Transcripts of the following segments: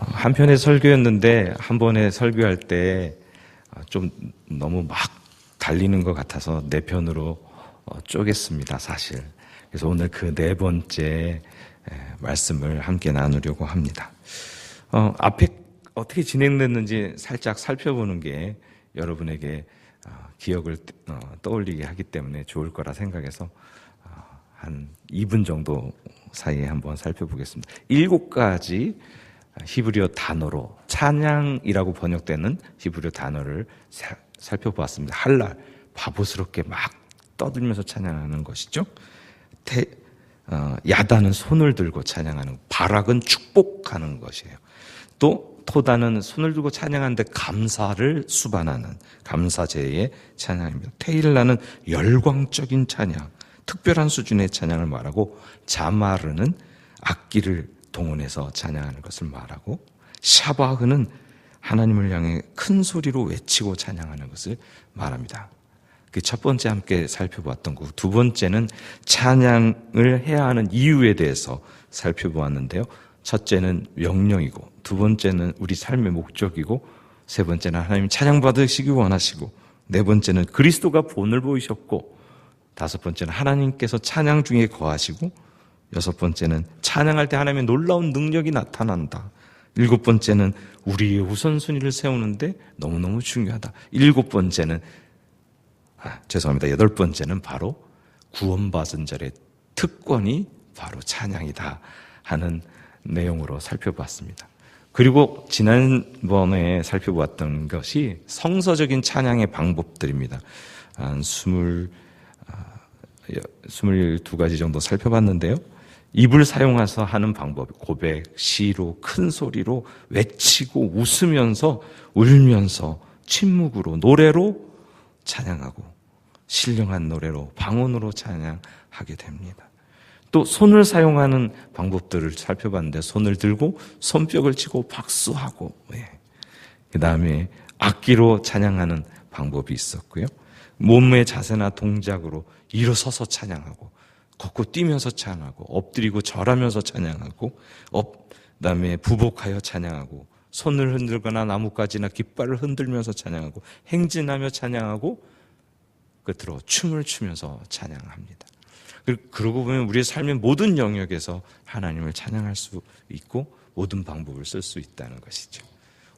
한 편의 설교였는데 한 번에 설교할 때 좀 너무 막 달리는 것 같아서 네 편으로 쪼갰습니다, 사실. 그래서 오늘 그 네 번째 말씀을 함께 나누려고 합니다. 앞에 어떻게 진행됐는지 살짝 살펴보는 게 여러분에게 기억을 떠올리게 하기 때문에 좋을 거라 생각해서 한 2분 정도 사이에 한번 살펴보겠습니다. 7가지 히브리어 단어로 찬양이라고 번역되는 히브리어 단어를 살펴보았습니다. 할랄, 바보스럽게 막 떠들면서 찬양하는 것이죠. 야다는 손을 들고 찬양하는, 바락은 축복하는 것이에요. 또 토다는 손을 들고 찬양하는데 감사를 수반하는 감사제의 찬양입니다. 테일라는 열광적인 찬양, 특별한 수준의 찬양을 말하고, 자마르는 악기를 동원해서 찬양하는 것을 말하고, 샤바흐는 하나님을 향해 큰 소리로 외치고 찬양하는 것을 말합니다. 그 첫 번째 함께 살펴보았던 거고, 두 번째는 찬양을 해야 하는 이유에 대해서 살펴보았는데요. 첫째는 명령이고, 두 번째는 우리 삶의 목적이고, 세 번째는 하나님 찬양받으시기 원하시고, 네 번째는 그리스도가 본을 보이셨고, 다섯 번째는 하나님께서 찬양 중에 거하시고, 여섯 번째는 찬양할 때 하나님의 놀라운 능력이 나타난다. 일곱 번째는 우리의 우선순위를 세우는데 너무너무 중요하다. 여덟 번째는 바로 구원받은 자의 특권이 바로 찬양이다 하는 내용으로 살펴봤습니다. 그리고 지난번에 살펴보았던 것이 성서적인 찬양의 방법들입니다. 한 22가지 정도 살펴봤는데요. 입을 사용해서 하는 방법, 고백, 시로, 큰 소리로 외치고 웃으면서, 울면서, 침묵으로, 노래로 찬양하고, 신령한 노래로, 방언으로 찬양하게 됩니다. 또 손을 사용하는 방법들을 살펴봤는데, 손을 들고 손뼉을 치고 박수하고, 그 다음에 악기로 찬양하는 방법이 있었고요. 몸의 자세나 동작으로 일어서서 찬양하고, 걷고 뛰면서 찬양하고, 엎드리고 절하면서 찬양하고, 그다음에 부복하여 찬양하고, 손을 흔들거나 나뭇가지나 깃발을 흔들면서 찬양하고, 행진하며 찬양하고, 끝으로 춤을 추면서 찬양합니다. 그러고 보면 우리의 삶의 모든 영역에서 하나님을 찬양할 수 있고 모든 방법을 쓸 수 있다는 것이죠.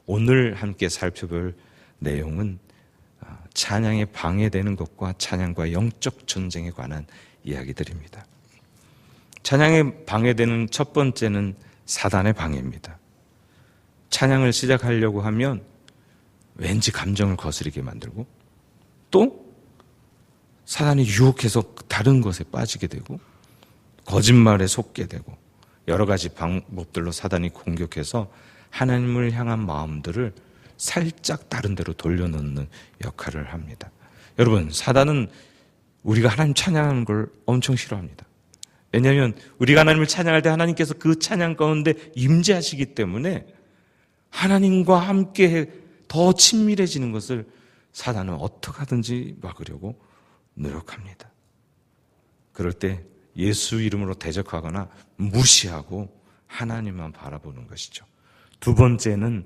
오늘 함께 살펴볼 내용은 찬양에 방해되는 것과 찬양과 영적 전쟁에 관한 이야기들입니다. 찬양에 방해되는 첫 번째는 사단의 방해입니다. 찬양을 시작하려고 하면 왠지 감정을 거스르게 만들고, 또 사단이 유혹해서 다른 것에 빠지게 되고, 거짓말에 속게 되고, 여러 가지 방법들로 사단이 공격해서 하나님을 향한 마음들을 살짝 다른 데로 돌려놓는 역할을 합니다. 여러분, 사단은 우리가 하나님 찬양하는 걸 엄청 싫어합니다. 왜냐하면 우리가 하나님을 찬양할 때 하나님께서 그 찬양 가운데 임재하시기 때문에 하나님과 함께 더 친밀해지는 것을 사단은 어떻게 하든지 막으려고 노력합니다. 그럴 때 예수 이름으로 대적하거나 무시하고 하나님만 바라보는 것이죠. 두 번째는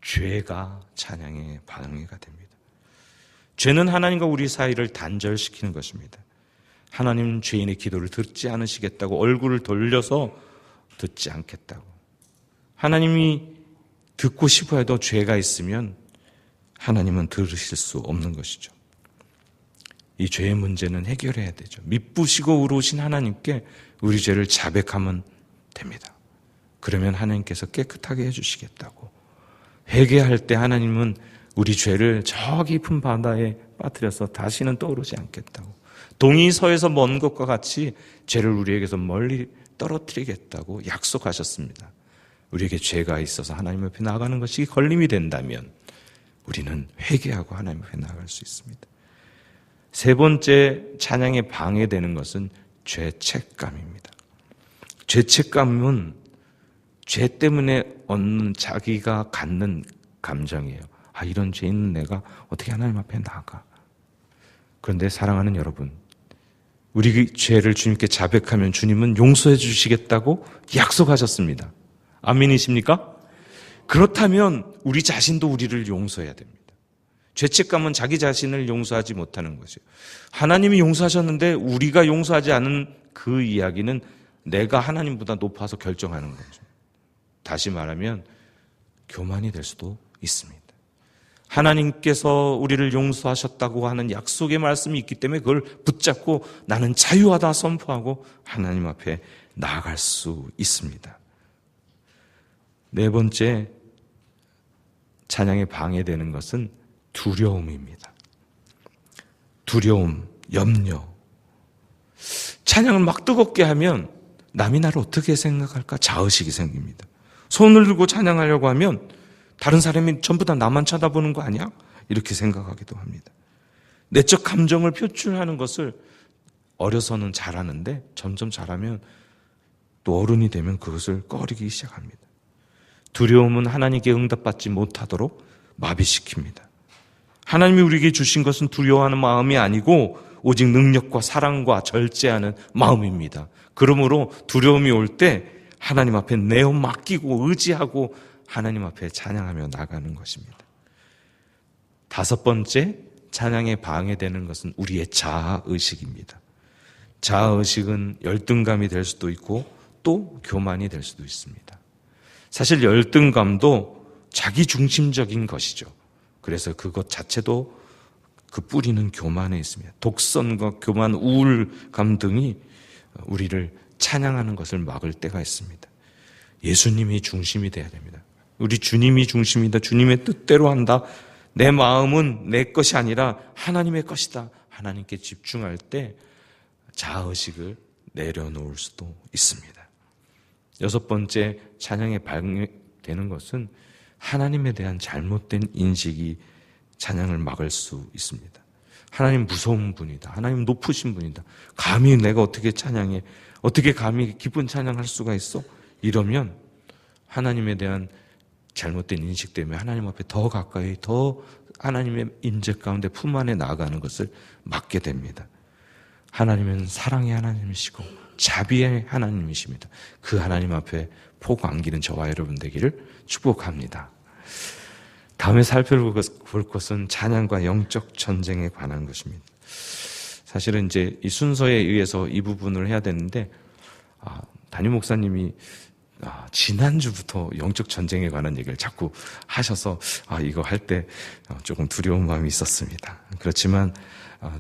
죄가 찬양의 방해가 됩니다. 죄는 하나님과 우리 사이를 단절시키는 것입니다. 하나님은 죄인의 기도를 듣지 않으시겠다고, 얼굴을 돌려서 듣지 않겠다고. 하나님이 듣고 싶어 해도 죄가 있으면 하나님은 들으실 수 없는 것이죠. 이 죄의 문제는 해결해야 되죠. 미쁘시고 의로우신 하나님께 우리 죄를 자백하면 됩니다. 그러면 하나님께서 깨끗하게 해주시겠다고. 회개할 때 하나님은 우리 죄를 저 깊은 바다에 빠뜨려서 다시는 떠오르지 않겠다고. 동이 서에서 먼 것과 같이 죄를 우리에게서 멀리 떨어뜨리겠다고 약속하셨습니다. 우리에게 죄가 있어서 하나님 앞에 나아가는 것이 걸림이 된다면 우리는 회개하고 하나님 앞에 나아갈 수 있습니다. 세 번째 찬양에 방해되는 것은 죄책감입니다. 죄책감은 죄 때문에 얻는, 자기가 갖는 감정이에요. 이런 죄 있는 내가 어떻게 하나님 앞에 나아가. 그런데 사랑하는 여러분, 우리 죄를 주님께 자백하면 주님은 용서해 주시겠다고 약속하셨습니다. 아멘이십니까? 그렇다면 우리 자신도 우리를 용서해야 됩니다. 죄책감은 자기 자신을 용서하지 못하는 것이에요. 하나님이 용서하셨는데 우리가 용서하지 않은 그 이야기는 내가 하나님보다 높아서 결정하는 거죠. 다시 말하면 교만이 될 수도 있습니다. 하나님께서 우리를 용서하셨다고 하는 약속의 말씀이 있기 때문에 그걸 붙잡고 나는 자유하다 선포하고 하나님 앞에 나아갈 수 있습니다. 네 번째, 찬양에 방해되는 것은 두려움입니다. 두려움, 염려. 찬양을 막 뜨겁게 하면 남이 나를 어떻게 생각할까 자의식이 생깁니다. 손을 들고 찬양하려고 하면 다른 사람이 전부 다 나만 쳐다보는 거 아니야? 이렇게 생각하기도 합니다. 내적 감정을 표출하는 것을 어려서는 잘하는데 점점 잘하면 또 어른이 되면 그것을 꺼리기 시작합니다. 두려움은 하나님께 응답받지 못하도록 마비시킵니다. 하나님이 우리에게 주신 것은 두려워하는 마음이 아니고 오직 능력과 사랑과 절제하는 마음입니다. 그러므로 두려움이 올 때 하나님 앞에 내어 맡기고 의지하고 하나님 앞에 찬양하며 나가는 것입니다. 다섯 번째, 찬양에 방해되는 것은 우리의 자아의식입니다. 자아의식은 열등감이 될 수도 있고 또 교만이 될 수도 있습니다. 사실 열등감도 자기중심적인 것이죠. 그래서 그것 자체도 그 뿌리는 교만에 있습니다. 독선과 교만, 우울감 등이 우리를 찬양하는 것을 막을 때가 있습니다. 예수님이 중심이 돼야 됩니다. 우리 주님이 중심이다. 주님의 뜻대로 한다. 내 마음은 내 것이 아니라 하나님의 것이다. 하나님께 집중할 때 자아의식을 내려놓을 수도 있습니다. 여섯 번째, 찬양에 방해되는 것은 하나님에 대한 잘못된 인식이 찬양을 막을 수 있습니다. 하나님 무서운 분이다. 하나님 높으신 분이다. 감히 내가 어떻게 찬양해? 어떻게 감히 기쁜 찬양할 수가 있어? 이러면 하나님에 대한 잘못된 인식 때문에 하나님 앞에 더 가까이 더 하나님의 임재 가운데 품 안에 나아가는 것을 막게 됩니다. 하나님은 사랑의 하나님이시고 자비의 하나님이십니다. 그 하나님 앞에 포구 안기는 저와 여러분 되기를 축복합니다. 다음에 살펴볼 것은 찬양과 영적 전쟁에 관한 것입니다. 사실은 이제 이 순서에 의해서 이 부분을 해야 되는데 담임 목사님이 지난주부터 영적 전쟁에 관한 얘기를 자꾸 하셔서 이거 할 때 조금 두려운 마음이 있었습니다. 그렇지만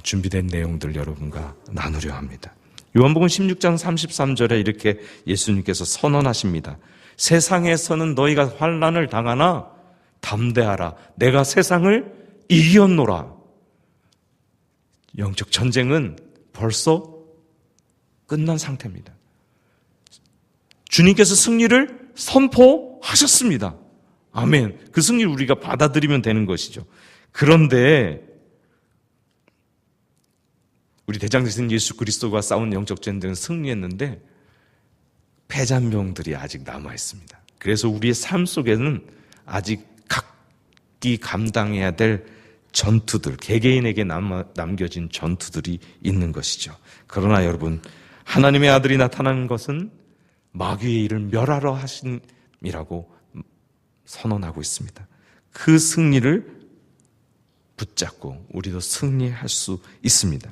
준비된 내용들 여러분과 나누려 합니다. 요한복음 16장 33절에 이렇게 예수님께서 선언하십니다. 세상에서는 너희가 환난을 당하나 담대하라. 내가 세상을 이겼노라. 영적 전쟁은 벌써 끝난 상태입니다. 주님께서 승리를 선포하셨습니다. 아멘. 그 승리를 우리가 받아들이면 되는 것이죠. 그런데 우리 대장되신 예수 그리스도가 싸운 영적 전쟁은 승리했는데 패잔병들이 아직 남아 있습니다. 그래서 우리의 삶 속에는 아직 각기 감당해야 될 전투들, 개개인에게 남겨진 전투들이 있는 것이죠. 그러나 여러분, 하나님의 아들이 나타난 것은 마귀의 일을 멸하러 하심이라고 선언하고 있습니다. 그 승리를 붙잡고 우리도 승리할 수 있습니다.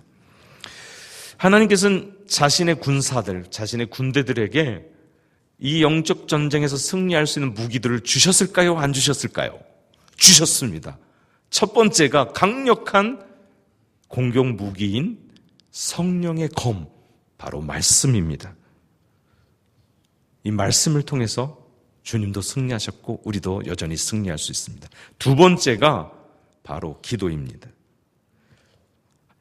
하나님께서는 자신의 군사들, 자신의 군대들에게 이 영적 전쟁에서 승리할 수 있는 무기들을 주셨을까요? 안 주셨을까요? 주셨습니다. 첫 번째가 강력한 공격 무기인 성령의 검, 바로 말씀입니다. 이 말씀을 통해서 주님도 승리하셨고 우리도 여전히 승리할 수 있습니다. 두 번째가 바로 기도입니다.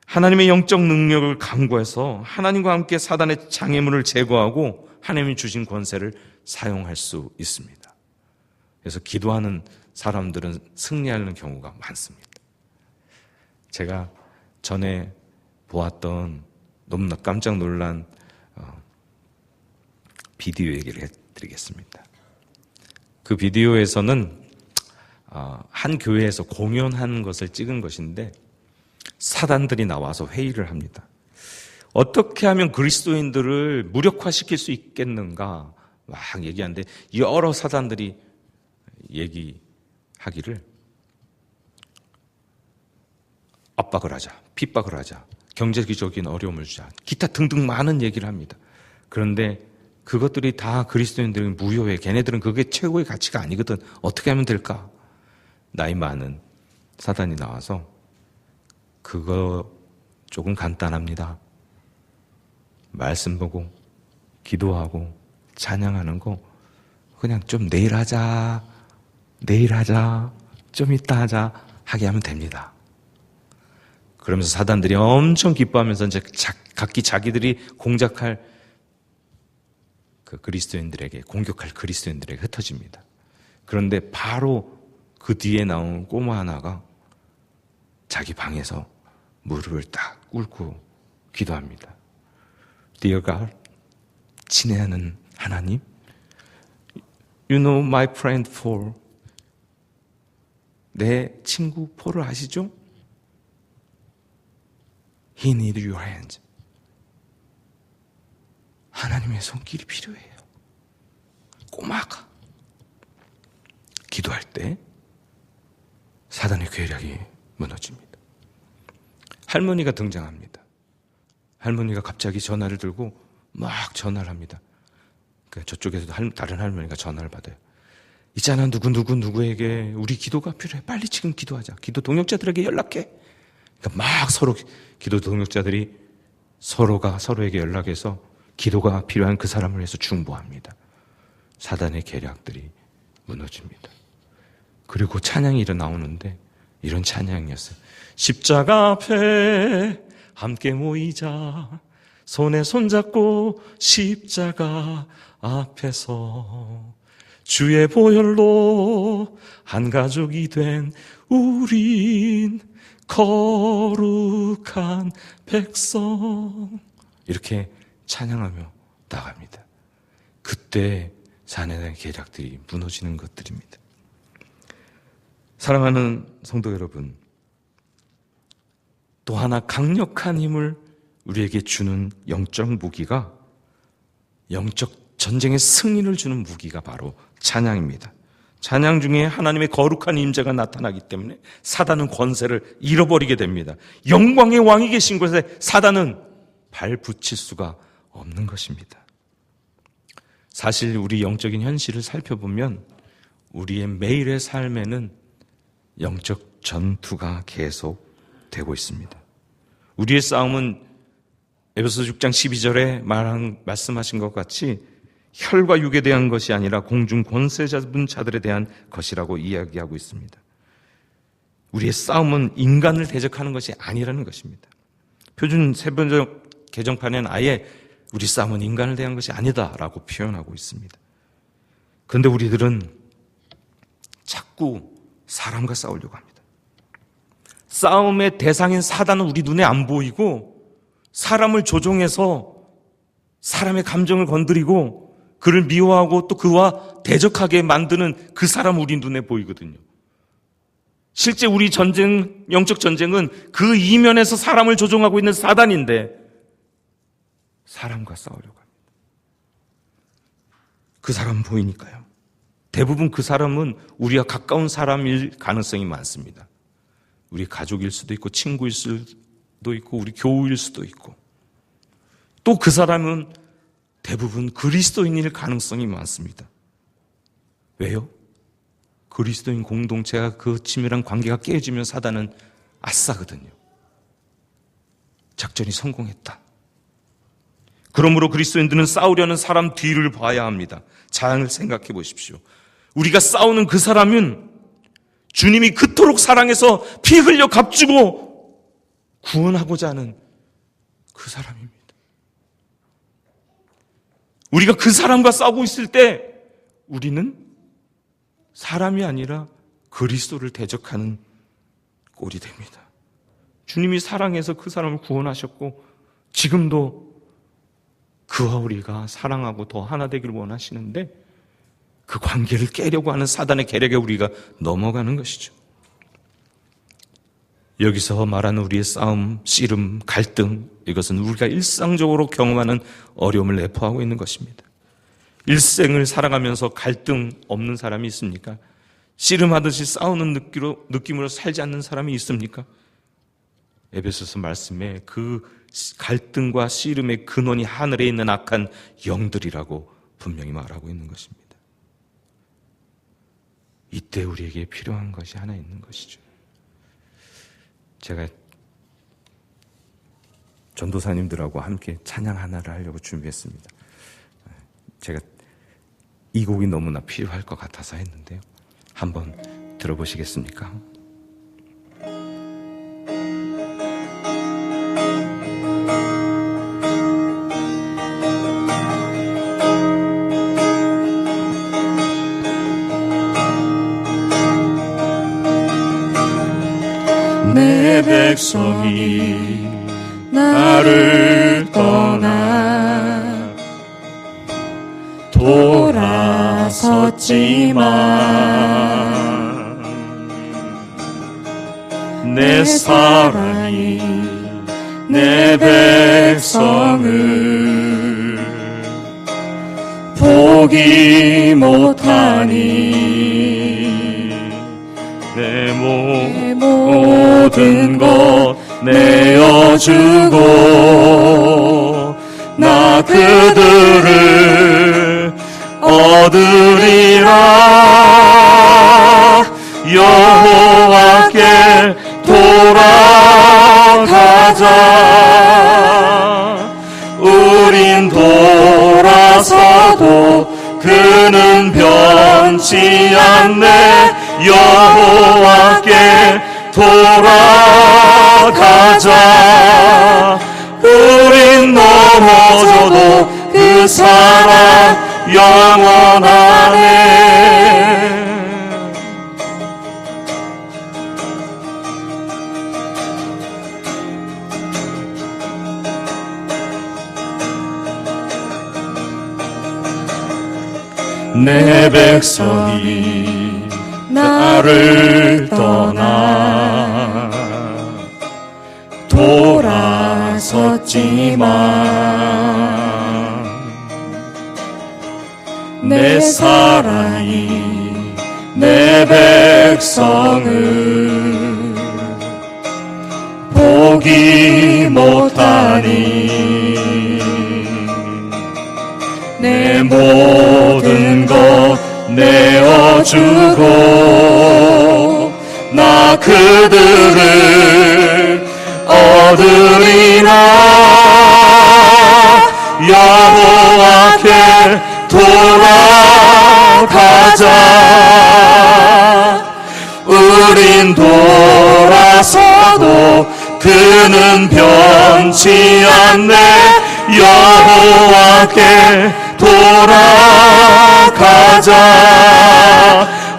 하나님의 영적 능력을 강구해서 하나님과 함께 사단의 장애물을 제거하고 하나님이 주신 권세를 사용할 수 있습니다. 그래서 기도하는 사람들은 승리하는 경우가 많습니다. 제가 전에 보았던 너무나 깜짝 놀란 비디오 얘기를 해드리겠습니다. 그 비디오에서는 한 교회에서 공연한 것을 찍은 것인데 사단들이 나와서 회의를 합니다. 어떻게 하면 그리스도인들을 무력화시킬 수 있겠는가 막 얘기하는데 여러 사단들이 얘기하기를 압박을 하자, 핍박을 하자, 경제적인 어려움을 주자, 기타 등등 많은 얘기를 합니다. 그런데 그것들이 다 그리스도인들은 무효해. 걔네들은 그게 최고의 가치가 아니거든. 어떻게 하면 될까? 나이 많은 사단이 나와서 그거 조금 간단합니다. 말씀 보고 기도하고 찬양하는 거 그냥 좀 내일 하자, 좀 이따 하자 하게 하면 됩니다. 그러면서 사단들이 엄청 기뻐하면서 이제 각기 자기들이 공격할 그리스도인들에게 흩어집니다. 그런데 바로 그 뒤에 나온 꼬마 하나가 자기 방에서 무릎을 딱 꿇고 기도합니다. Dear God, 친애하는 하나님, You know my friend Paul. 내 친구 폴을 아시죠? He needs your hands. 하나님의 손길이 필요해요. 꼬마가 기도할 때 사단의 괴력이 무너집니다. 할머니가 등장합니다. 할머니가 갑자기 전화를 들고 막 전화를 합니다. 저쪽에서도 다른 할머니가 전화를 받아요. 있잖아, 누구에게 우리 기도가 필요해. 빨리 지금 기도하자. 기도 동역자들에게 연락해. 그러니까 막 서로 기도 동역자들이 서로가 서로에게 연락해서 기도가 필요한 그 사람을 위해서 중보합니다. 사단의 계략들이 무너집니다. 그리고 찬양이 일어나오는데 이런 찬양이었어요. 십자가 앞에 함께 모이자. 손에 손잡고 십자가 앞에서 주의 보혈로 한 가족이 된 우린 거룩한 백성. 이렇게 찬양하며 나갑니다. 그때 사단의 계략들이 무너지는 것들입니다. 사랑하는 성도 여러분, 또 하나 강력한 힘을 우리에게 주는 영적 무기가, 영적 전쟁의 승리를 주는 무기가 바로 찬양입니다. 찬양 중에 하나님의 거룩한 임재가 나타나기 때문에 사단은 권세를 잃어버리게 됩니다. 영광의 왕이 계신 곳에 사단은 발 붙일 수가 없는 것입니다. 사실 우리 영적인 현실을 살펴보면 우리의 매일의 삶에는 영적 전투가 계속되고 있습니다. 우리의 싸움은 에베소서 6장 12절에 말씀하신 것 같이 혈과 육에 대한 것이 아니라 공중 권세 잡은 자들에 대한 것이라고 이야기하고 있습니다. 우리의 싸움은 인간을 대적하는 것이 아니라는 것입니다. 표준 세번역 개정판에는 아예 우리 싸움은 인간을 대한 것이 아니다라고 표현하고 있습니다. 그런데 우리들은 자꾸 사람과 싸우려고 합니다. 싸움의 대상인 사단은 우리 눈에 안 보이고 사람을 조종해서 사람의 감정을 건드리고 그를 미워하고 또 그와 대적하게 만드는 그 사람 우리 눈에 보이거든요. 실제 우리 전쟁, 영적 전쟁은 그 이면에서 사람을 조종하고 있는 사단인데 사람과 싸우려고 합니다. 그 사람 보이니까요. 대부분 그 사람은 우리와 가까운 사람일 가능성이 많습니다. 우리 가족일 수도 있고 친구일 수도 있고 우리 교우일 수도 있고 또 그 사람은 대부분 그리스도인일 가능성이 많습니다. 왜요? 그리스도인 공동체가 그 친밀한 관계가 깨지면 사단은 아싸거든요. 작전이 성공했다. 그러므로 그리스도인들은 싸우려는 사람 뒤를 봐야 합니다. 잘 생각해 보십시오. 우리가 싸우는 그 사람은 주님이 그토록 사랑해서 피 흘려 값주고 구원하고자 하는 그 사람입니다. 우리가 그 사람과 싸우고 있을 때 우리는 사람이 아니라 그리스도를 대적하는 꼴이 됩니다. 주님이 사랑해서 그 사람을 구원하셨고 지금도 그와 우리가 사랑하고 더 하나 되기를 원하시는데 그 관계를 깨려고 하는 사단의 계략에 우리가 넘어가는 것이죠. 여기서 말하는 우리의 싸움, 씨름, 갈등, 이것은 우리가 일상적으로 경험하는 어려움을 내포하고 있는 것입니다. 일생을 살아가면서 갈등 없는 사람이 있습니까? 씨름하듯이 싸우는 느낌으로 살지 않는 사람이 있습니까? 에베소서 말씀에 그 갈등과 씨름의 근원이 하늘에 있는 악한 영들이라고 분명히 말하고 있는 것입니다. 이때 우리에게 필요한 것이 하나 있는 것이죠. 제가 전도사님들하고 함께 찬양 하나를 하려고 준비했습니다. 제가 이 곡이 너무나 필요할 것 같아서 했는데요. 한번 들어보시겠습니까? 내 백성이 나를 떠나 돌아섰지만 내 사랑이 내 백성을 포기 못하니 내 모든 것 내어주고 나 그들을 얻으리라. 여호와께 돌아가자. 우린 돌아서도 그는 변치 않네. 여호와께 돌아가자. 우린 넘어져도 그 사랑 영원하네. 내 백성이 나를 떠나 돌아섰지만 내 사랑이 내 백성을 포기 못하니 내 모든 것 내어주고 나 그들을 얻으리라. 여호와께 돌아가자. 우린 돌아서도 그는 변치 않네. 여호와께 돌아가자.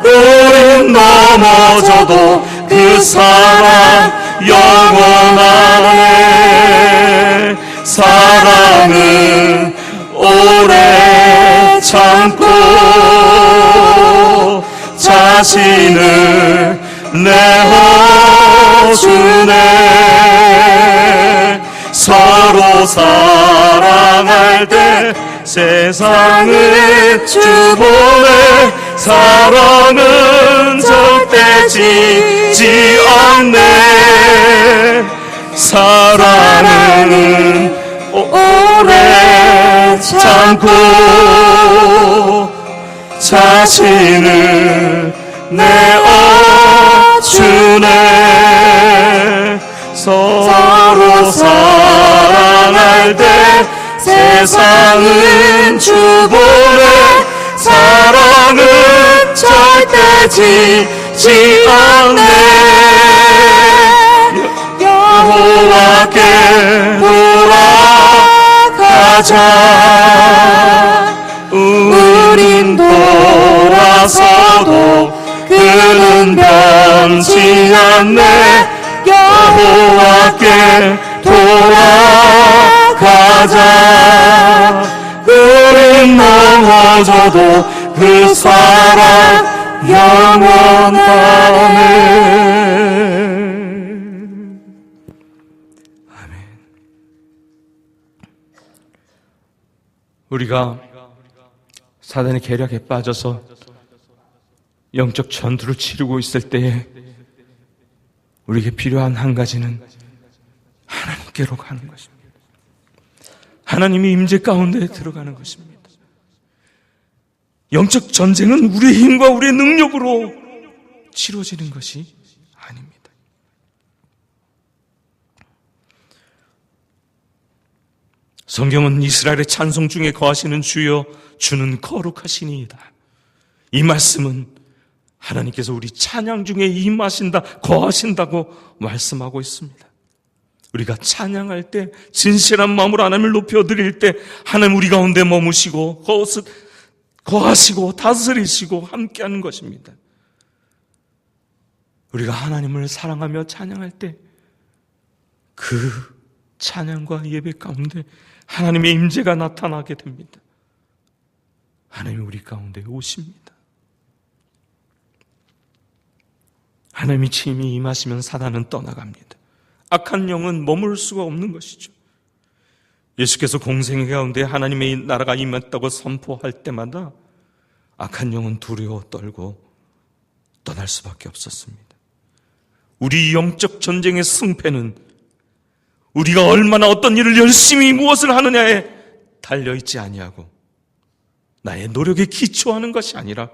우린 넘어져도 그 사랑 영원하네. 사랑은 오래 참고 자신을 내어주네. 서로 사랑할 때 세상을 주보네. 사랑은 절대 지지 않네. 사랑은 오래 참고 자신을 내어주네. 서로 사랑할 때 세상은 주보네. 사랑은 절대 지지 않네. 여호와께 돌아가자. 우린 돌아서도 그는 변치 않네. 여호와께 돌아가자. 우린 넘어져도 그 사랑 영원하네. 아멘. 우리가 사단의 계략에 빠져서 영적 전투를 치르고 있을 때에 우리에게 필요한 한 가지는 하나님께로 가는 것입니다. 하나님의 임재 가운데 들어가는 것입니다. 영적 전쟁은 우리의 힘과 우리의 능력으로 치러지는 것이 아닙니다. 성경은 이스라엘의 찬송 중에 거하시는 주여 주는 거룩하시니이다. 이 말씀은 하나님께서 우리 찬양 중에 임하신다, 거하신다고 말씀하고 있습니다. 우리가 찬양할 때, 진실한 마음으로 하나님을 높여드릴 때 하나님 우리 가운데 머무시고 거하시고 다스리시고 함께하는 것입니다. 우리가 하나님을 사랑하며 찬양할 때 그 찬양과 예배 가운데 하나님의 임재가 나타나게 됩니다. 하나님이 우리 가운데 오십니다. 하나님이 친히 임하시면 사단은 떠나갑니다. 악한 영은 머물 수가 없는 것이죠. 예수께서 공생의 가운데 하나님의 나라가 임했다고 선포할 때마다 악한 영은 두려워 떨고 떠날 수밖에 없었습니다. 우리 영적 전쟁의 승패는 우리가 얼마나 어떤 일을 열심히 무엇을 하느냐에 달려있지 아니하고 나의 노력에 기초하는 것이 아니라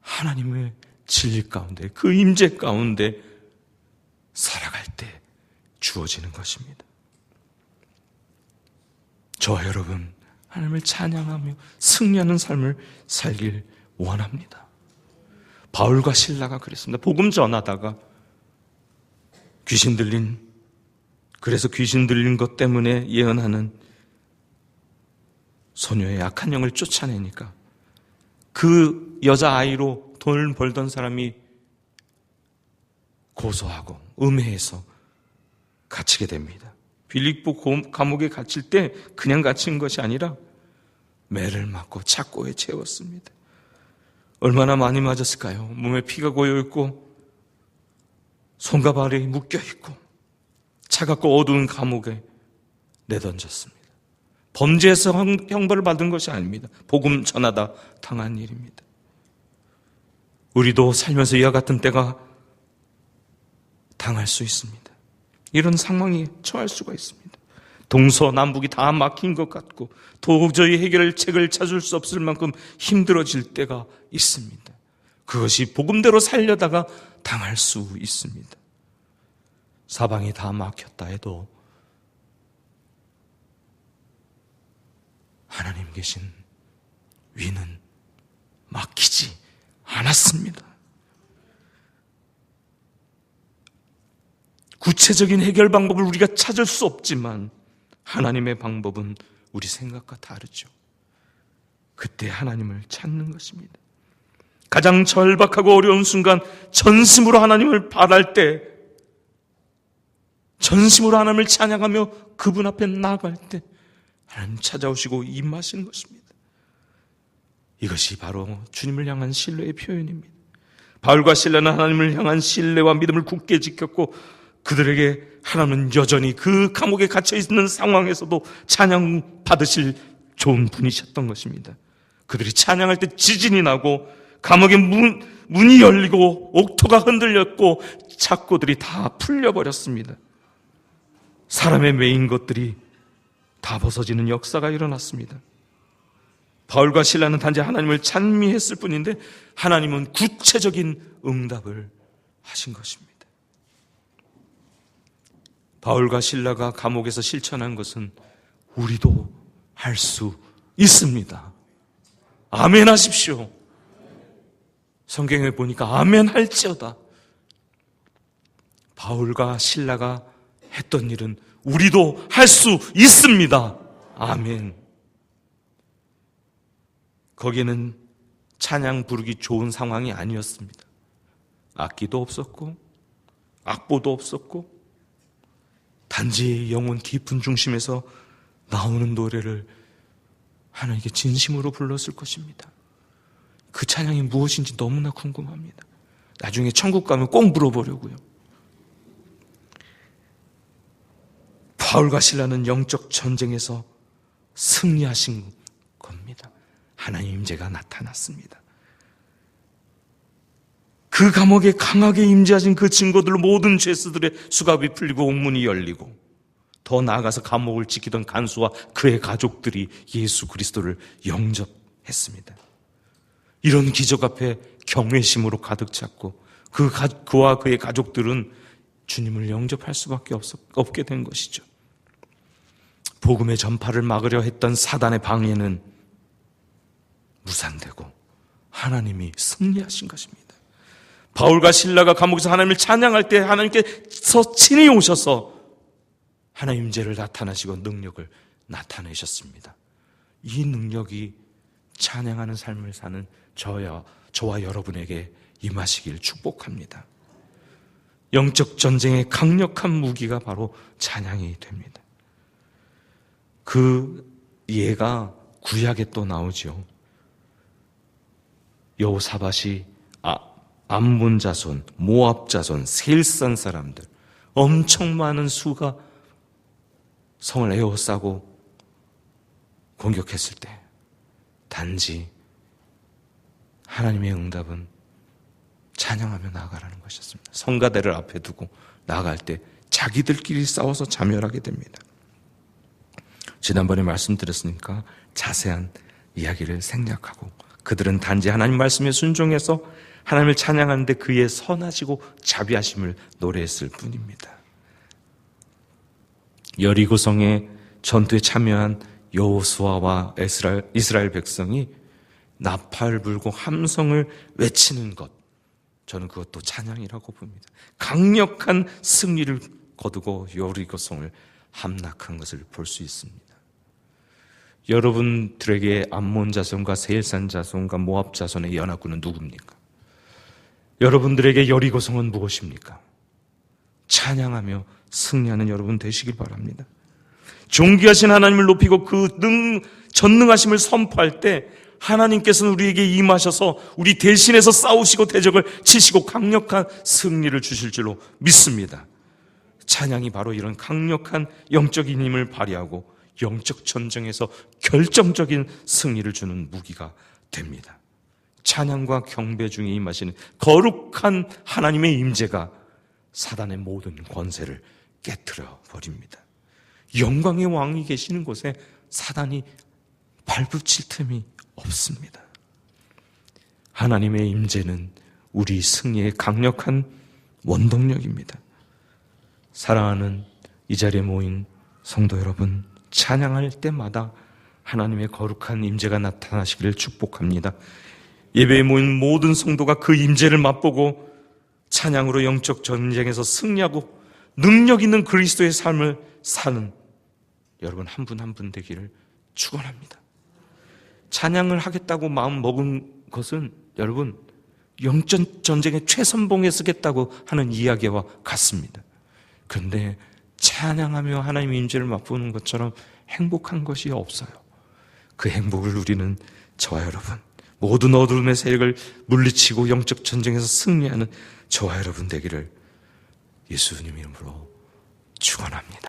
하나님의 진리 가운데, 그 임재 가운데 살아갈 때 주어지는 것입니다. 저와 여러분, 하나님을 찬양하며 승리하는 삶을 살길 원합니다. 바울과 실라가 그랬습니다. 복음 전하다가 그래서 귀신 들린 것 때문에 예언하는 소녀의 악한 영을 쫓아내니까 그 여자아이로 돈을 벌던 사람이 고소하고 음해해서 갇히게 됩니다. 빌립보 감옥에 갇힐 때 그냥 갇힌 것이 아니라 매를 맞고 착고에 채웠습니다. 얼마나 많이 맞았을까요? 몸에 피가 고여있고 손과 발이 묶여있고 차갑고 어두운 감옥에 내던졌습니다. 범죄에서 형벌을 받은 것이 아닙니다. 복음 전하다 당한 일입니다. 우리도 살면서 이와 같은 때가 당할 수 있습니다. 이런 상황에 처할 수가 있습니다. 동서남북이 다 막힌 것 같고 도저히 해결책을 찾을 수 없을 만큼 힘들어질 때가 있습니다. 그것이 복음대로 살려다가 당할 수 있습니다. 사방이 다 막혔다 해도 하나님 계신 위는 막히지 않았습니다. 구체적인 해결 방법을 우리가 찾을 수 없지만 하나님의 방법은 우리 생각과 다르죠. 그때 하나님을 찾는 것입니다. 가장 절박하고 어려운 순간 전심으로 하나님을 바랄 때, 전심으로 하나님을 찬양하며 그분 앞에 나아갈 때 하나님 찾아오시고 임하시는 것입니다. 이것이 바로 주님을 향한 신뢰의 표현입니다. 바울과 실라는 하나님을 향한 신뢰와 믿음을 굳게 지켰고 그들에게 하나님은 여전히 그 감옥에 갇혀있는 상황에서도 찬양 받으실 좋은 분이셨던 것입니다. 그들이 찬양할 때 지진이 나고 감옥의 문이 열리고 옥토가 흔들렸고 착고들이 다 풀려버렸습니다. 사람의 매인 것들이 다 벗어지는 역사가 일어났습니다. 바울과 실라는 단지 하나님을 찬미했을 뿐인데 하나님은 구체적인 응답을 하신 것입니다. 바울과 실라가 감옥에서 실천한 것은 우리도 할 수 있습니다. 아멘 하십시오. 성경에 보니까 아멘 할지어다. 바울과 실라가 했던 일은 우리도 할 수 있습니다. 아멘. 거기에는 찬양 부르기 좋은 상황이 아니었습니다. 악기도 없었고 악보도 없었고 단지 영혼 깊은 중심에서 나오는 노래를 하나님께 진심으로 불렀을 것입니다. 그 찬양이 무엇인지 너무나 궁금합니다. 나중에 천국 가면 꼭 물어보려고요. 바울과 실라는 영적 전쟁에서 승리하신 겁니다. 하나님 임재가 나타났습니다. 그 감옥에 강하게 임재하신 그 증거들 모든 죄수들의 수갑이 풀리고 옥문이 열리고 더 나아가서 감옥을 지키던 간수와 그의 가족들이 예수 그리스도를 영접했습니다. 이런 기적 앞에 경외심으로 가득 찼고 그와 그의 가족들은 주님을 영접할 수밖에 없게 된 것이죠. 복음의 전파를 막으려 했던 사단의 방해는 무산되고 하나님이 승리하신 것입니다. 바울과 실라가 감옥에서 하나님을 찬양할 때 하나님께서 친히 오셔서 하나님 임재를 나타나시고 능력을 나타내셨습니다. 이 능력이 찬양하는 삶을 사는 저와 여러분에게 임하시길 축복합니다. 영적 전쟁의 강력한 무기가 바로 찬양이 됩니다. 그 예가 구약에 또 나오죠. 여호사밧이 암몬 자손, 모압 자손, 세일산 사람들 엄청 많은 수가 성을 에워싸고 공격했을 때 단지 하나님의 응답은 찬양하며 나아가라는 것이었습니다. 성가대를 앞에 두고 나아갈 때 자기들끼리 싸워서 자멸하게 됩니다. 지난번에 말씀드렸으니까 자세한 이야기를 생략하고 그들은 단지 하나님 말씀에 순종해서 하나님을 찬양하는데 그의 선하시고 자비하심을 노래했을 뿐입니다. 여리고성의 전투에 참여한 여호수아와 이스라엘 백성이 나팔 불고 함성을 외치는 것, 저는 그것도 찬양이라고 봅니다. 강력한 승리를 거두고 여리고성을 함락한 것을 볼 수 있습니다. 여러분들에게 암몬 자손과 세일산 자손과 모압 자손의 연합군은 누굽니까? 여러분들에게 여리고성은 무엇입니까? 찬양하며 승리하는 여러분 되시길 바랍니다. 존귀하신 하나님을 높이고 그 전능하심을 선포할 때 하나님께서는 우리에게 임하셔서 우리 대신해서 싸우시고 대적을 치시고 강력한 승리를 주실 줄로 믿습니다. 찬양이 바로 이런 강력한 영적인 힘을 발휘하고 영적 전쟁에서 결정적인 승리를 주는 무기가 됩니다. 찬양과 경배 중에 임하시는 거룩한 하나님의 임재가 사단의 모든 권세를 깨트려 버립니다. 영광의 왕이 계시는 곳에 사단이 발붙일 틈이 없습니다. 하나님의 임재는 우리 승리의 강력한 원동력입니다. 사랑하는 이 자리에 모인 성도 여러분, 찬양할 때마다 하나님의 거룩한 임재가 나타나시기를 축복합니다. 예배에 모인 모든 성도가 그 임재를 맛보고 찬양으로 영적 전쟁에서 승리하고 능력 있는 그리스도의 삶을 사는 여러분 한 분 한 분 되기를 축원합니다. 찬양을 하겠다고 마음 먹은 것은 여러분 영적 전쟁의 최선봉에 쓰겠다고 하는 이야기와 같습니다. 그런데 찬양하며 하나님의 임재를 맛보는 것처럼 행복한 것이 없어요. 그 행복을 누리는 저와 여러분, 모든 어둠의 세력을 물리치고 영적 전쟁에서 승리하는 저와 여러분 되기를 예수님 이름으로 축원합니다.